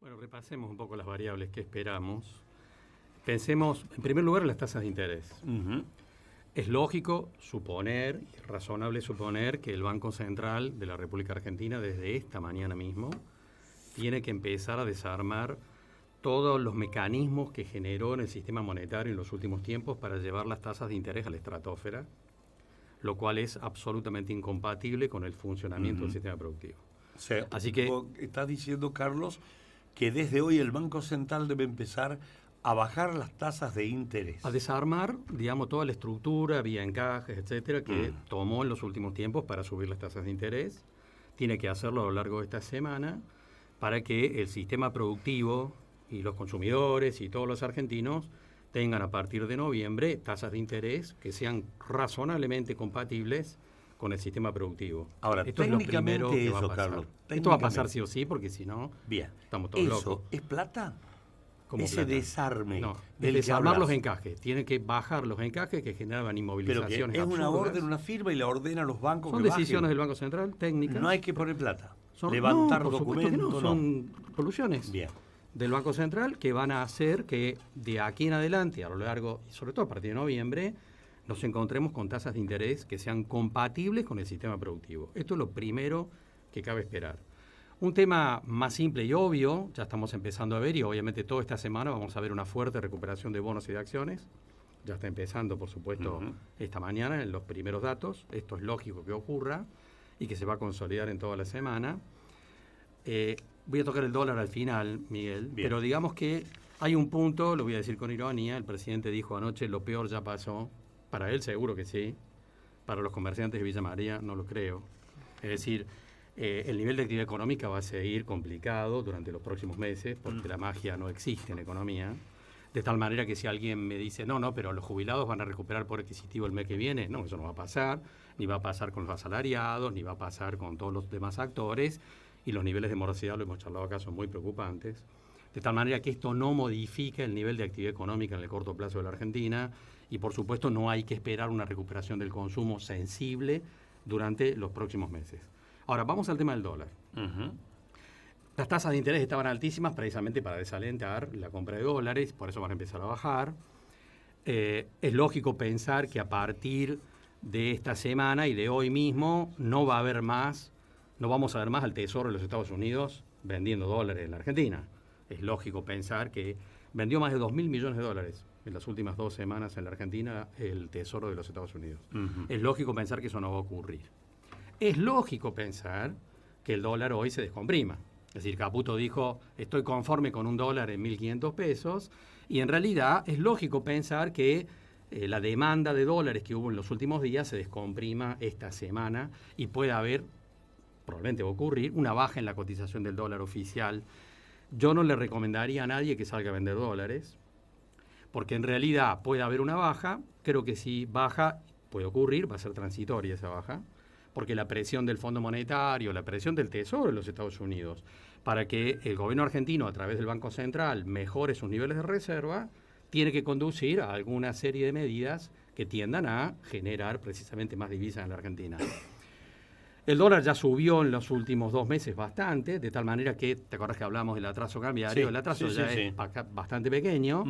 Bueno, repasemos un poco las variables que esperamos. Pensemos, en primer lugar, en las tasas de interés. Es lógico suponer, y razonable suponer, que el Banco Central de la República Argentina, desde esta mañana mismo, tiene que empezar a desarmar todos los mecanismos que generó en el sistema monetario en los últimos tiempos para llevar las tasas de interés a la estratosfera, lo cual es absolutamente incompatible con el funcionamiento del sistema productivo. O sea, así que estás diciendo, Carlos, que desde hoy el Banco Central debe empezar a bajar las tasas de interés. A desarmar, digamos, toda la estructura, vía encajes, etcétera, que tomó en los últimos tiempos para subir las tasas de interés. Tiene que hacerlo a lo largo de esta semana para que el sistema productivo y los consumidores y todos los argentinos tengan a partir de noviembre tasas de interés que sean razonablemente compatibles con el sistema productivo. Ahora, esto es lo primero que va a pasar. Carlos, esto va a pasar sí o sí, porque si no, estamos todos locos. ¿Eso es plata? Ese plata. Desarme. No, es desarmar los encajes. Tienen que bajar los encajes que generaban inmovilizaciones. Pero que es una orden, una firma y la ordena a los bancos. Son que decisiones bajen. del Banco Central, técnicas. No hay que poner plata. Levantar documentos. Son soluciones del Banco Central que van a hacer que de aquí en adelante, a lo largo, y sobre todo a partir de noviembre, nos encontremos con tasas de interés que sean compatibles con el sistema productivo. Esto es lo primero que cabe esperar. Un tema más simple y obvio, ya estamos empezando a ver, y obviamente toda esta semana vamos a ver una fuerte recuperación de bonos y de acciones. Ya está empezando, por supuesto, esta mañana en los primeros datos. Esto es lógico que ocurra y que se va a consolidar en toda la semana. Voy a tocar el dólar al final, Miguel, pero digamos que hay un punto, lo voy a decir con ironía, el presidente dijo anoche, lo peor ya pasó. Para él seguro que sí, para los comerciantes de Villa María no lo creo. Es decir, el nivel de actividad económica va a seguir complicado durante los próximos meses, porque la magia no existe en economía, de tal manera que si alguien me dice, no, pero los jubilados van a recuperar poder adquisitivo el mes que viene, no, eso no va a pasar, ni va a pasar con los asalariados, ni va a pasar con todos los demás actores, y los niveles de morosidad, lo hemos charlado acá, son muy preocupantes, de tal manera que esto no modifica el nivel de actividad económica en el corto plazo de la Argentina, y por supuesto no hay que esperar una recuperación del consumo sensible durante los próximos meses. Ahora, vamos al tema del dólar. Las tasas de interés estaban altísimas precisamente para desalentar la compra de dólares, por eso van a empezar a bajar. Es lógico pensar que a partir de esta semana y de hoy mismo no vamos a ver más al Tesoro de los Estados Unidos vendiendo dólares en la Argentina. Es lógico pensar que vendió más de 2.000 millones de dólares en las últimas 2 semanas en la Argentina el Tesoro de los Estados Unidos. Es lógico pensar que eso no va a ocurrir. Es lógico pensar que el dólar hoy se descomprima. Es decir, Caputo dijo, estoy conforme con un dólar en 1.500 pesos, y en realidad es lógico pensar que la demanda de dólares que hubo en los últimos días se descomprima esta semana y puede haber, probablemente va a ocurrir, una baja en la cotización del dólar oficial. Yo no le recomendaría a nadie que salga a vender dólares, porque en realidad puede haber una baja. Creo que si baja, puede ocurrir, va a ser transitoria esa baja, porque la presión del Fondo Monetario, la presión del Tesoro de los Estados Unidos, para que el gobierno argentino, a través del Banco Central, mejore sus niveles de reserva, tiene que conducir a alguna serie de medidas que tiendan a generar precisamente más divisas en la Argentina. El dólar ya subió en los últimos 2 meses bastante, de tal manera que, ¿te acuerdas que hablamos del atraso cambiario? El atraso es bastante pequeño.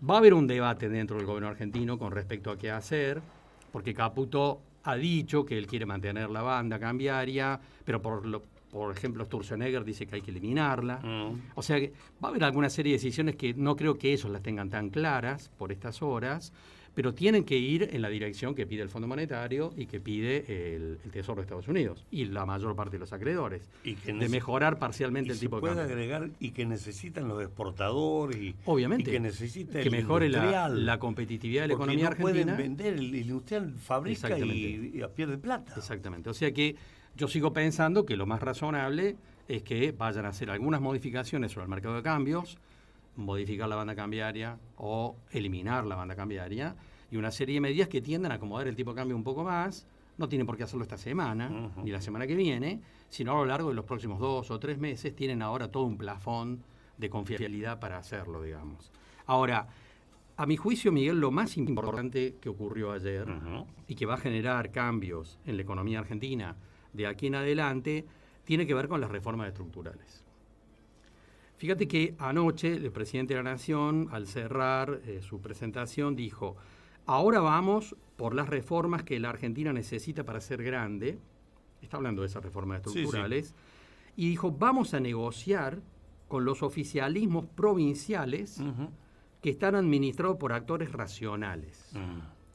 Va a haber un debate dentro del gobierno argentino con respecto a qué hacer, porque Caputo ha dicho que él quiere mantener la banda cambiaria, pero por ejemplo Sturzenegger dice que hay que eliminarla. O sea que va a haber alguna serie de decisiones que no creo que ellos las tengan tan claras por estas horas, pero tienen que ir en la dirección que pide el Fondo Monetario y que pide el Tesoro de Estados Unidos y la mayor parte de los acreedores, de mejorar parcialmente el tipo de cambio. Y se puede agregar y que necesitan los exportadores y, obviamente, y que necesita que mejore la competitividad de la economía argentina. Pueden vender, el industrial fabrica y pierde plata. Exactamente, o sea que yo sigo pensando que lo más razonable es que vayan a hacer algunas modificaciones sobre el mercado de cambios, modificar la banda cambiaria o eliminar la banda cambiaria, y una serie de medidas que tiendan a acomodar el tipo de cambio un poco más. No tienen por qué hacerlo esta semana, ni la semana que viene, sino a lo largo de los próximos 2 o 3 meses tienen ahora todo un plafón de confiabilidad para hacerlo, digamos. Ahora, a mi juicio, Miguel, lo más importante que ocurrió ayer y que va a generar cambios en la economía argentina de aquí en adelante, tiene que ver con las reformas estructurales. Fíjate que anoche el presidente de la Nación, al cerrar su presentación, dijo: ahora vamos por las reformas que la Argentina necesita para ser grande. Está hablando de esas reformas estructurales. Sí, sí. Y dijo: vamos a negociar con los oficialismos provinciales que están administrados por actores racionales.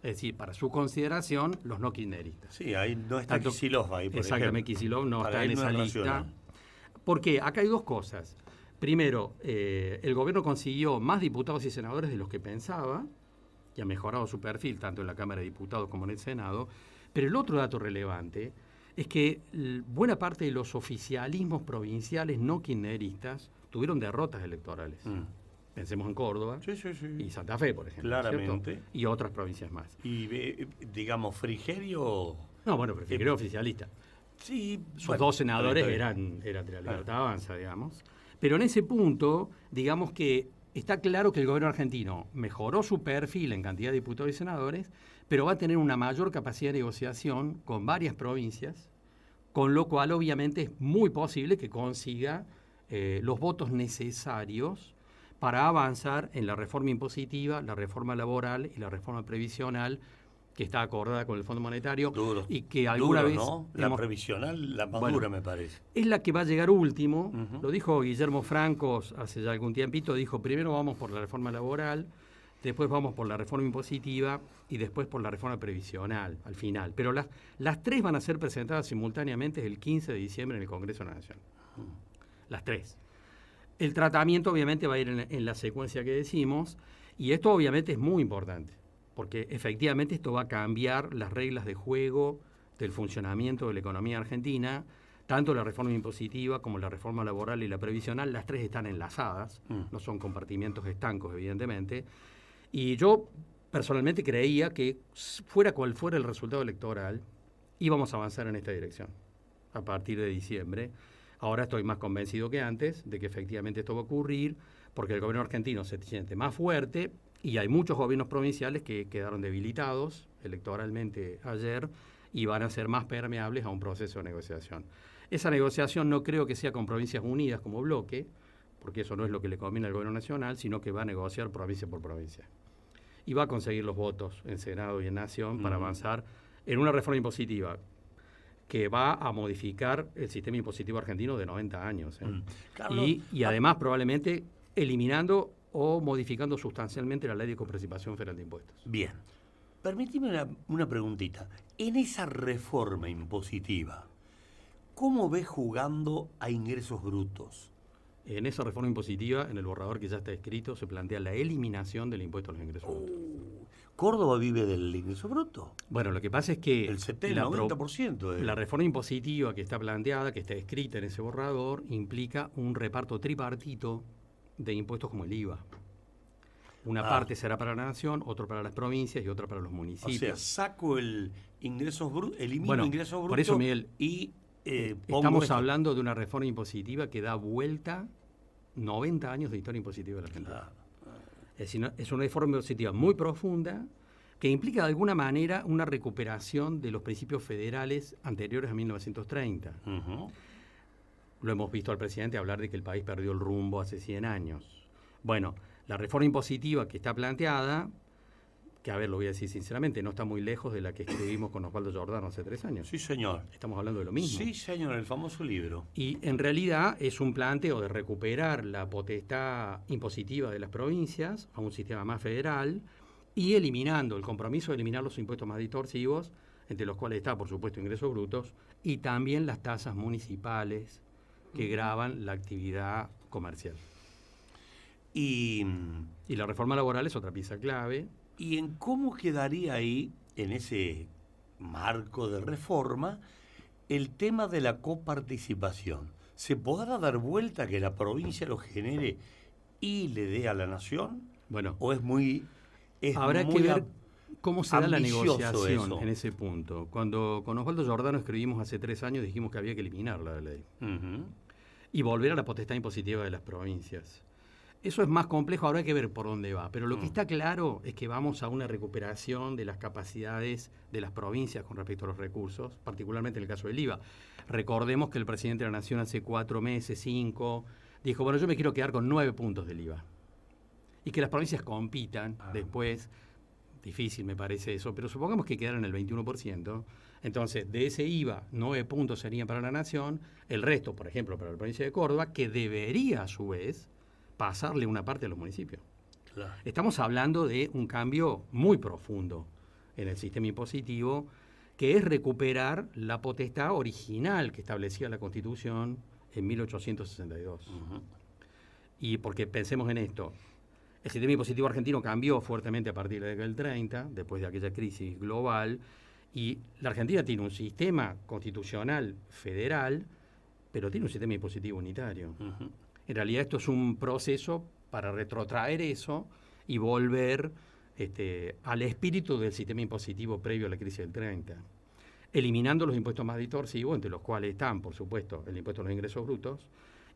Es decir, para su consideración, los no kirchneristas. Sí, ahí no está Kicillof ahí, por exactamente, ejemplo. Kicillof no para está en esa no lista. Racional. Porque acá hay dos cosas. Primero, el gobierno consiguió más diputados y senadores de los que pensaba, y ha mejorado su perfil tanto en la Cámara de Diputados como en el Senado. Pero el otro dato relevante es que buena parte de los oficialismos provinciales no kirchneristas tuvieron derrotas electorales. Pensemos en Córdoba y Santa Fe, por ejemplo. Claramente. ¿Cierto? Y otras provincias más. Y, digamos, Frigerio... No, bueno, pero Frigerio oficialista. Sí. Sus dos senadores eran de la Libertad Avanza, digamos. Pero en ese punto, digamos que está claro que el gobierno argentino mejoró su perfil en cantidad de diputados y senadores, pero va a tener una mayor capacidad de negociación con varias provincias, con lo cual obviamente es muy posible que consiga los votos necesarios para avanzar en la reforma impositiva, la reforma laboral y la reforma previsional, que está acordada con el Fondo Monetario. Y que alguna vez... ¿no? La previsional, la más dura, me parece. Es la que va a llegar último. Lo dijo Guillermo Francos hace ya algún tiempito. Dijo: primero vamos por la reforma laboral, después vamos por la reforma impositiva y después por la reforma previsional, al final. Pero las tres van a ser presentadas simultáneamente el 15 de diciembre en el Congreso de la Nación. Las tres. El tratamiento obviamente va a ir en la secuencia que decimos, y esto obviamente es muy importante, porque efectivamente esto va a cambiar las reglas de juego del funcionamiento de la economía argentina. Tanto la reforma impositiva como la reforma laboral y la previsional, las tres están enlazadas, no son compartimientos estancos, evidentemente. Y yo personalmente creía que, fuera cual fuera el resultado electoral, íbamos a avanzar en esta dirección a partir de diciembre. Ahora estoy más convencido que antes de que efectivamente esto va a ocurrir, porque el gobierno argentino se siente más fuerte y hay muchos gobiernos provinciales que quedaron debilitados electoralmente ayer y van a ser más permeables a un proceso de negociación. Esa negociación no creo que sea con provincias unidas como bloque, porque eso no es lo que le conviene al gobierno nacional, sino que va a negociar provincia por provincia. Y va a conseguir los votos en Senado y en Nación para avanzar en una reforma impositiva que va a modificar el sistema impositivo argentino de 90 años. Carlos, y además probablemente eliminando o modificando sustancialmente la ley de coparticipación federal de impuestos. Bien. Permíteme una preguntita. En esa reforma impositiva, ¿cómo ves jugando a ingresos brutos? En esa reforma impositiva, en el borrador que ya está escrito, se plantea la eliminación del impuesto a los ingresos brutos. ¿Córdoba vive del ingreso bruto? Bueno, lo que pasa es que el 70-90%. La reforma impositiva que está planteada, que está escrita en ese borrador, implica un reparto tripartito de impuestos como el IVA. Una parte será para la nación, otra para las provincias y otra para los municipios. O sea, saco el ingresos brutos, elimino ingresos brutos. Por eso, Miguel, y estamos hablando de una reforma impositiva que da vuelta 90 años de historia impositiva de la Argentina. Es decir, es una reforma impositiva muy profunda que implica de alguna manera una recuperación de los principios federales anteriores a 1930. Lo hemos visto al presidente hablar de que el país perdió el rumbo hace 100 años. Bueno, la reforma impositiva que está planteada, que a ver, lo voy a decir sinceramente, no está muy lejos de la que escribimos con Osvaldo Giordano hace 3 años. Sí, señor. Estamos hablando de lo mismo. Sí, señor, el famoso libro. Y en realidad es un planteo de recuperar la potestad impositiva de las provincias a un sistema más federal y eliminando el compromiso de eliminar los impuestos más distorsivos, entre los cuales está, por supuesto, ingresos brutos, y también las tasas municipales que gravan la actividad comercial. Y la reforma laboral es otra pieza clave. ¿Y en cómo quedaría ahí, en ese marco de reforma, el tema de la coparticipación? ¿Se podrá dar vuelta que la provincia lo genere y le dé a la nación? Bueno, ¿o es muy habrá que ver cómo se da la negociación eso en ese punto? Cuando con Osvaldo Giordano escribimos hace 3 años, dijimos que había que eliminarla de la ley y volver a la potestad impositiva de las provincias. Eso es más complejo, habrá que ver por dónde va. Pero lo que está claro es que vamos a una recuperación de las capacidades de las provincias con respecto a los recursos, particularmente en el caso del IVA. Recordemos que el presidente de la Nación hace 4 meses, 5, dijo, bueno, yo me quiero quedar con 9 puntos del IVA. Y que las provincias compitan después. Difícil me parece eso, pero supongamos que quedaran el 21%. Entonces, de ese IVA, 9 puntos serían para la nación, el resto, por ejemplo, para la provincia de Córdoba, que debería a su vez pasarle una parte a los municipios. Claro. Estamos hablando de un cambio muy profundo en el sistema impositivo, que es recuperar la potestad original que establecía la Constitución en 1862. Uh-huh. Y porque pensemos en esto, el sistema impositivo argentino cambió fuertemente a partir de la década del 30, después de aquella crisis global, y la Argentina tiene un sistema constitucional federal, pero tiene un sistema impositivo unitario. Uh-huh. En realidad esto es un proceso para retrotraer eso y volver al espíritu del sistema impositivo previo a la crisis del 30, eliminando los impuestos más distorsivos, entre los cuales están, por supuesto, el impuesto a los ingresos brutos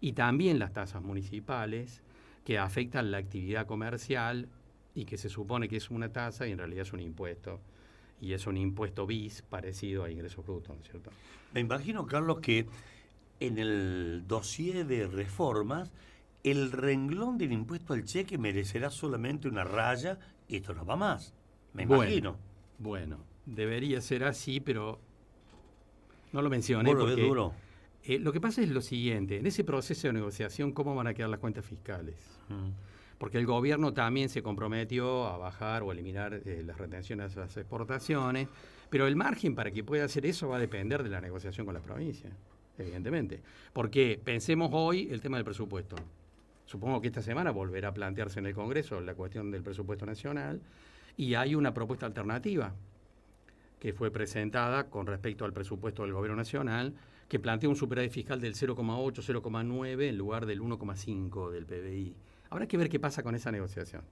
y también las tasas municipales que afectan la actividad comercial y que se supone que es una tasa y en realidad es un impuesto. Y es un impuesto bis parecido a ingresos brutos, ¿no es cierto? Me imagino, Carlos, que en el dossier de reformas, el renglón del impuesto al cheque merecerá solamente una raya y esto no va más. Me imagino. Bueno, debería ser así, pero no lo mencioné. ¿Vos lo ves duro? Lo que pasa es lo siguiente, en ese proceso de negociación, ¿cómo van a quedar las cuentas fiscales? Porque el gobierno también se comprometió a bajar o eliminar las retenciones a las exportaciones, pero el margen para que pueda hacer eso va a depender de la negociación con las provincias, evidentemente. Porque pensemos hoy el tema del presupuesto. Supongo que esta semana volverá a plantearse en el Congreso la cuestión del presupuesto nacional y hay una propuesta alternativa que fue presentada con respecto al presupuesto del Gobierno Nacional, que plantea un superávit fiscal del 0,8, 0,9 en lugar del 1,5 del PBI. Habrá que ver qué pasa con esa negociación.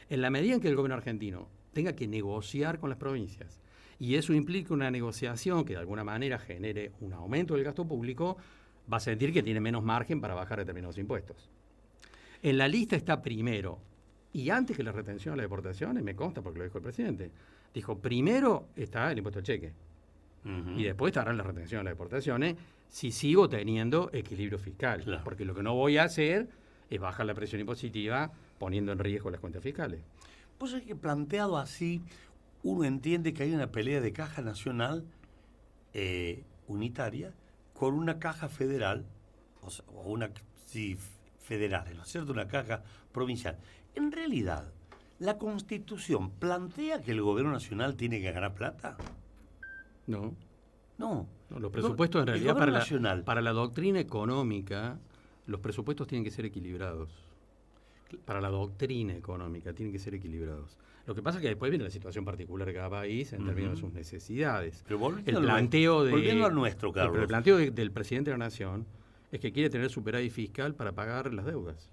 En la medida en que el gobierno argentino tenga que negociar con las provincias y eso implica una negociación que de alguna manera genere un aumento del gasto público, va a sentir que tiene menos margen para bajar determinados impuestos. En la lista está primero, y antes que la retención a las exportaciones, me consta porque lo dijo el presidente, dijo, primero está el impuesto al cheque, y después estarán las retenciones a las exportaciones si sigo teniendo equilibrio fiscal, claro. Porque lo que no voy a hacer es bajar la presión impositiva poniendo en riesgo las cuentas fiscales. Pues es que planteado así, uno entiende que hay una pelea de caja nacional unitaria con una caja federal, o una federal, ¿no es cierto? Una caja provincial. En realidad, ¿la Constitución plantea que el gobierno nacional tiene que ganar plata? No. No. Los presupuestos en realidad para la doctrina económica, los presupuestos tienen que ser equilibrados. Para la doctrina económica tienen que ser equilibrados. Lo que pasa es que después viene la situación particular de cada país en términos de sus necesidades. Pero volviendo al nuestro, Carlos. Pero el planteo del presidente de la Nación es que quiere tener superávit fiscal para pagar las deudas.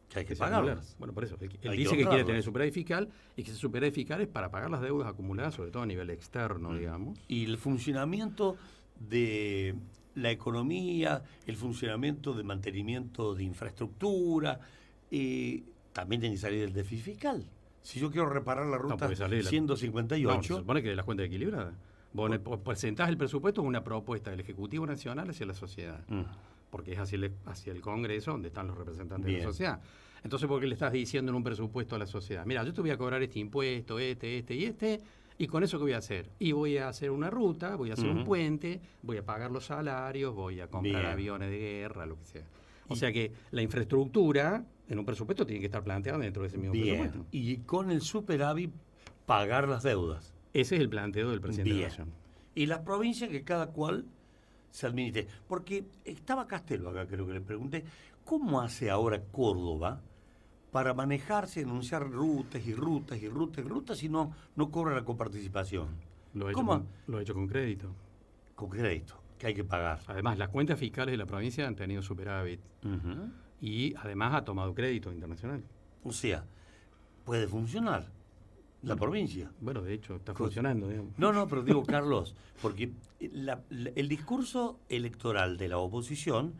Que hay que pagarlas. Bueno, por eso. Él dice que quiere tener superávit fiscal y que ese superávit fiscal es para pagar las deudas acumuladas, sobre todo a nivel externo, digamos. Y el funcionamiento de la economía, el funcionamiento de mantenimiento de infraestructura, también tiene que salir el déficit fiscal. Si yo quiero reparar la ruta 158... No, se supone que de las cuentas equilibradas. Vos presentás el presupuesto como una propuesta del Ejecutivo Nacional hacia la sociedad. Porque es hacia el Congreso donde están los representantes de la sociedad. Entonces, ¿por qué le estás diciendo en un presupuesto a la sociedad? Mira, yo te voy a cobrar este impuesto, y con eso ¿qué voy a hacer? Y voy a hacer una ruta, voy a hacer un puente, voy a pagar los salarios, voy a comprar aviones de guerra, lo que sea. O sea que la infraestructura en un presupuesto tiene que estar planteada dentro de ese mismo presupuesto. Y con el superávit pagar las deudas. Ese es el planteo del presidente de la Nación. Y las provincias que cada cual se administre. Porque estaba Castelo acá, creo que le pregunté, ¿cómo hace ahora Córdoba para manejarse, anunciar rutas y rutas y rutas y rutas si no cobra la coparticipación? Lo ha hecho con crédito. Con crédito, que hay que pagar. Además, las cuentas fiscales de la provincia han tenido superávit. Y además ha tomado crédito internacional. O sea, puede funcionar la provincia. Bueno, de hecho, está funcionando. Digamos. No, pero digo, Carlos, porque el discurso electoral de la oposición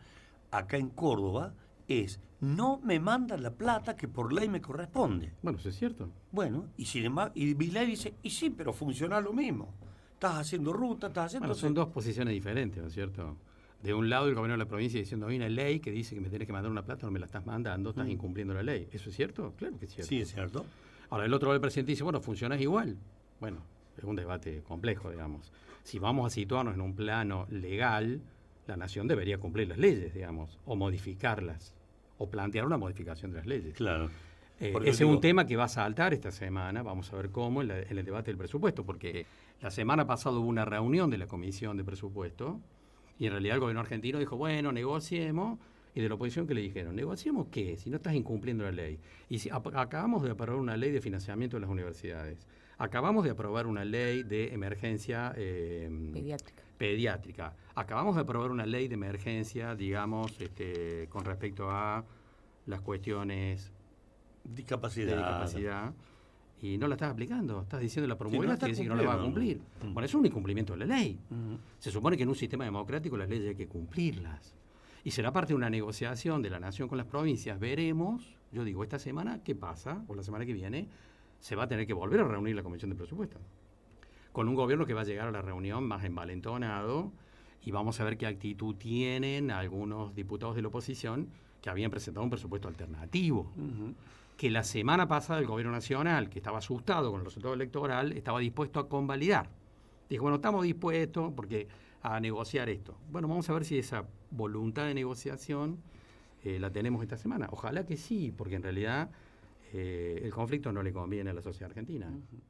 acá en Córdoba es: no me mandan la plata que por ley me corresponde. Bueno, eso es cierto. Bueno, y sin embargo, y Milei dice, y sí, pero funciona lo mismo. Estás haciendo ruta, estás haciendo... Bueno, son dos posiciones diferentes, ¿no es cierto? De un lado el gobierno de la provincia diciendo, hay una ley que dice que me tenés que mandar una plata, no me la estás mandando, estás incumpliendo la ley. ¿Eso es cierto? Claro que es cierto. Sí, es cierto. Ahora, el otro lado el presidente dice, bueno, funcionas igual. Bueno, es un debate complejo, digamos. Si vamos a situarnos en un plano legal, la nación debería cumplir las leyes, digamos, o modificarlas, o plantear una modificación de las leyes. Claro. Ese es un tema que va a saltar esta semana, vamos a ver cómo, en el debate del presupuesto, porque la semana pasada hubo una reunión de la Comisión de Presupuesto, y en realidad el gobierno argentino dijo, bueno, negociemos, y de la oposición que le dijeron, ¿negociemos qué? Si no estás incumpliendo la ley. Y si acabamos de aprobar una ley de financiamiento de las universidades, acabamos de aprobar una ley de emergencia pediátrica, acabamos de aprobar una ley de emergencia, digamos, con respecto a las cuestiones discapacidad. Y no la estás aplicando, estás diciendo la promovida, Sí, no que no la va a cumplir. Bueno, eso es un incumplimiento de la ley. Uh-huh. Se supone que en un sistema democrático las leyes hay que cumplirlas. Y será parte de una negociación de la nación con las provincias. Veremos, yo digo, esta semana, ¿qué pasa? O la semana que viene, se va a tener que volver a reunir la Comisión de Presupuestos. Con un gobierno que va a llegar a la reunión más envalentonado, y vamos a ver qué actitud tienen algunos diputados de la oposición que habían presentado un presupuesto alternativo. Uh-huh. Que la semana pasada el gobierno nacional, que estaba asustado con el resultado electoral, estaba dispuesto a convalidar. Dijo, bueno, estamos dispuestos a negociar esto. Bueno, vamos a ver si esa voluntad de negociación la tenemos esta semana. Ojalá que sí, porque en realidad el conflicto no le conviene a la sociedad argentina. Uh-huh.